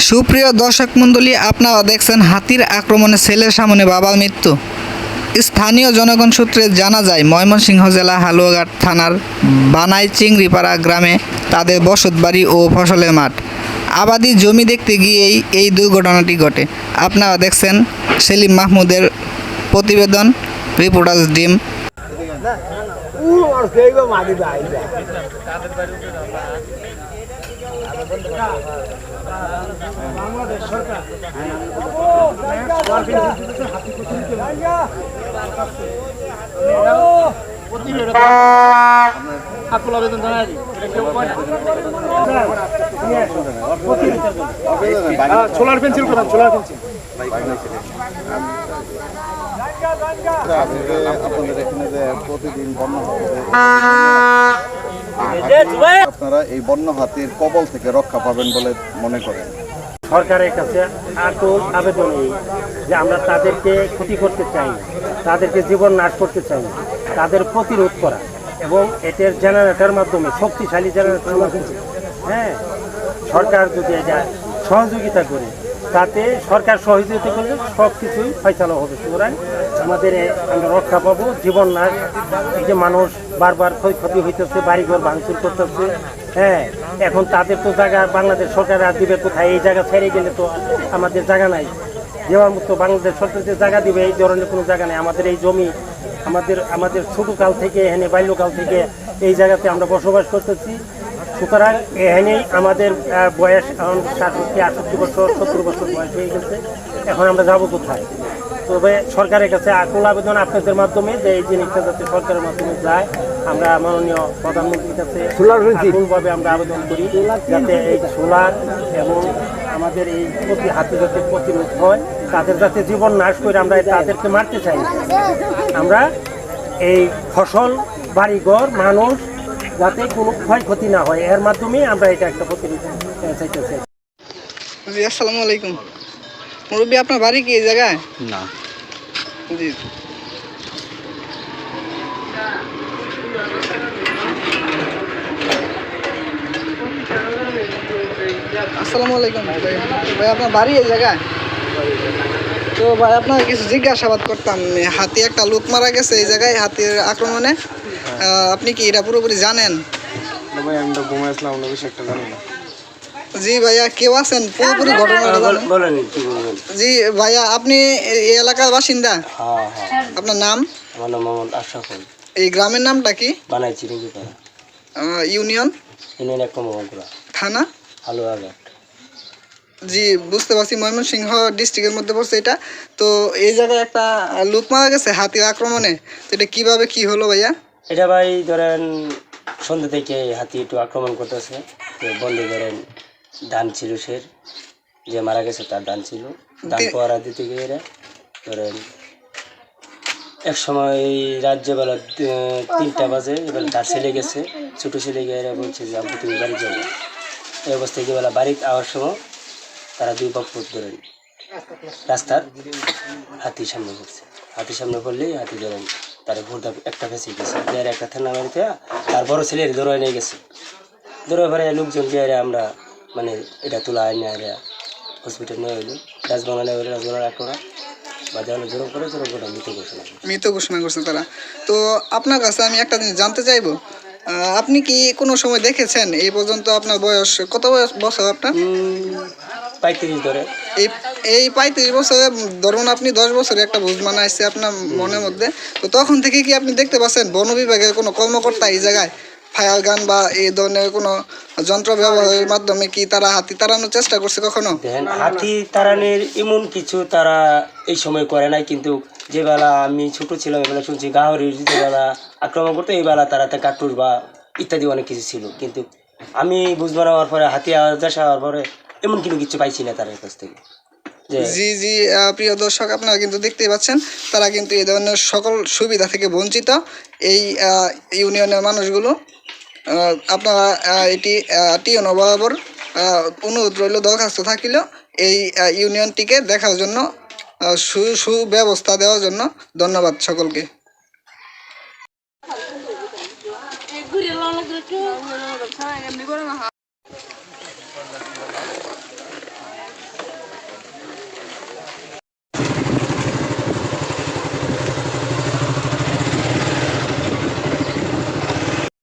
সুপ্রিয় দর্শক মণ্ডলী, আপনারা দেখছেন হাতির আক্রমণে ছেলের সামনে বাবার মৃত্যু। স্থানীয় জনগণ সূত্রে জানা যায়, ময়মনসিংহ জেলা হালুয়াঘাট থানার বানাই চিংড়িপাড়া গ্রামে তাদের বসতবাড়ি ও ফসলের মাঠ, আবাদি জমি দেখতে গিয়েই এই দুর্ঘটনাটি ঘটে। আপনারা দেখছেন সেলিম মাহমুদের প্রতিবেদন, রিপোর্টার্স ডিম। সোলার পেন্সিল কোথায়? সোলার পেন্সিল আপনাদের এখানে যে প্রতিদিন বন্যা আপনারা এই বন্য হাতির কবল থেকে রক্ষা পাবেন বলে মনে করেন? সরকারের কাছে আকুল আবেদন এই যে আমরা তাদেরকে ক্ষতি করতে চাই না, তাদেরকে জীবন নাশ করতে চাই না, তাদের প্রতিরোধ করা এবং এটার জেনারেটর মাধ্যমে শক্তিশালী জেনারেটর মাধ্যমে সরকার যদি এটা সহযোগিতা করে, তাতে সরকার সহযোগিতা করলে সব কিছুই ফয়সালা হবে। সুতরাং আমাদের আমরা রক্ষা পাবো, জীবন নাশ। এই যে মানুষ বারবার ক্ষয়ক্ষতি হইতেছে, বাড়িঘর ভাঙচুর করতেছে, এখন তাদের তো জায়গা বাংলাদেশ সরকার আর দিবে কোথায়? এই জায়গা ছেড়ে গেলে তো আমাদের জায়গা নাই দেওয়ার মতো। বাংলাদেশ সরকার যে জায়গা দিবে এই ধরনের কোনো জায়গা নেই। আমাদের এই জমি আমাদের ছোটোকাল থেকে এখানে বাল্যকাল থেকে এই জায়গাতে আমরা বসবাস করতেছি। সুতরাং এখানেই আমাদের বয়স এখন 60-68 বছর 70 বছর বয়স হয়ে গেছে। এখন আমরা যাবো কোথায়? তবে সরকারের কাছে আকুল আবেদন আপনাদের মাধ্যমে যে এই জিনিসটা যাতে সরকারের মাধ্যমে যায়, আমরা মাননীয় প্রধানমন্ত্রীর কাছে আকুলভাবে আমরা আবেদন করি যাতে এই সোলার এবং আমাদের এই হাতি যাতে প্রতিরোধ হয়, তাদের যাতে জীবন নাশ করে আমরা তাদেরকে মারতে চাই না। আমরা এই ফসল, বাড়িঘর, মানুষ যাতে কোনো ক্ষয়ক্ষতি না হয়, এর মাধ্যমে আমরা এটা একটা প্রতিরোধ চাইতে চাই। জি, আসসালামু আলাইকুম। মুরব্বী, আপনার বাড়ি কি এই জায়গায়? না। জি, আসসালামু আলাইকুম ভাই, আপনার বাড়ি এই জায়গায়? তো ভাই, আপনার কিছু জিজ্ঞাসাবাদ করতাম। হাতি একটা লোক মারা গেছে এই জায়গায় হাতির আক্রমণে, আপনি কি এটা পুরোপুরি জানেন? ভাই আমি তো ঘুমাই আসলাম, অন্য কিছু একটা জানি না। জি ভাইয়া, কেউ আছেন পুরোপুরি ঘটনাটা জানেন? বলেন কি বলবেন? জি ভাইয়া, আপনি এই এলাকার বাসিন্দা? হ্যাঁ। আপনার নাম? আমার নাম মোহাম্মদ আশরাফুল। এই গ্রামের নামটা কি? বানাই চিংড়িপাড়া। ইউনিয়ন? ইউনিয়ন 1 নম্বর, থানা? হালুয়াঘাট। জি, বুঝতে পারছি, ময়মনসিংহ ডিস্ট্রিক্টের মধ্যে পড়ছে এটা। তো এই জায়গায় একটা লোক মারা গেছে হাতির আক্রমণে, তো এটা কিভাবে কি হলো ভাইয়া? এটা ভাই ধরেন সন্ধ্যা থেকে হাতি একটু আক্রমণ করতেছে। তো বন্ধু ধরেন ধান ছিল, যে মারা গেছে তার ধান ছিল, ধান পোয়ারা দিতে গিয়ে এরা ধরেন এক সময় রাত্রেবেলা 3টা বাজে, এবার তার ছেলে গেছে, ছোটো ছেলে গিয়ে এরা বলছে যে আব্বু তুমি বাড়ি যাবো। এই অবস্থায় গিয়ে বেলা বাড়ি আওয়ার সময় তারা 2 পক্ষ ধরেন রাস্তার হাতির সামনে পড়ছে। হাতির সামনে পড়লেই হাতি ধরেন তার ভোরটা একটা ফেঁসে গেছে, আর একটা থানা বাড়িতে তার বড় ছেলের দৌড়ায় নিয়ে গেছে। দৌড়ায় পরে লোকজন দিয়ে আমরা মানে এটা তোলা আইনে হসপিটাল নিয়ে হইলো, রাজবাংলা নিয়ে হইলো, রাজবাংলা একটা মৃত ঘোষণা করছে তারা। তো আপনার কাছে আমি একটা জিনিস জানতে চাইবো, আপনি কি কোনো সময় দেখেছেন এই পর্যন্ত? আপনার বয়স কত বছর আপনার? 35 ধরে। এই 35 বছরে ধরুন আপনি 10 বছরে একটা বুঝ মানা আসছে আপনার মনের মধ্যে। তো তখন থেকে কি আপনি দেখতে পাচ্ছেন বন বিভাগের কোনো কর্মকর্তা এই জায়গায় ফায়ার গান বা এই ধরনের কোনো যন্ত্র ব্যবহারের মাধ্যমে কি তারা হাতি তাড়ানোর চেষ্টা করছে কখনো? হাতি তাড়ানোর এমন কিছু তারা এই সময় করে নাই, কিন্তু যে বেলা আমি ছোট ছিলাম এই বেলা শুনছি গাহরির যে বেলা আক্রমণ করতো, এই বেলা তারা কাটুর বা ইত্যাদি অনেক কিছু ছিল। কিন্তু আমি বুঝবো না হওয়ার পরে, হাতি আওয়াজ হওয়ার পরে এমন কিছু পাইছি না তার কাছ থেকে। জি জি, প্রিয় দর্শক, আপনারা কিন্তু দেখতেই পাচ্ছেন তারা কিন্তু এই ধরনের সকল সুবিধা থেকে বঞ্চিত এই ইউনিয়নের মানুষগুলো। আপনারা এটি টিওনো বরাবর অনুরোধ রইল, দরখাস্ত থাকিল এই ইউনিয়নটিকে দেখার জন্য, সুব্যবস্থা দেওয়ার জন্য। ধন্যবাদ সকলকে।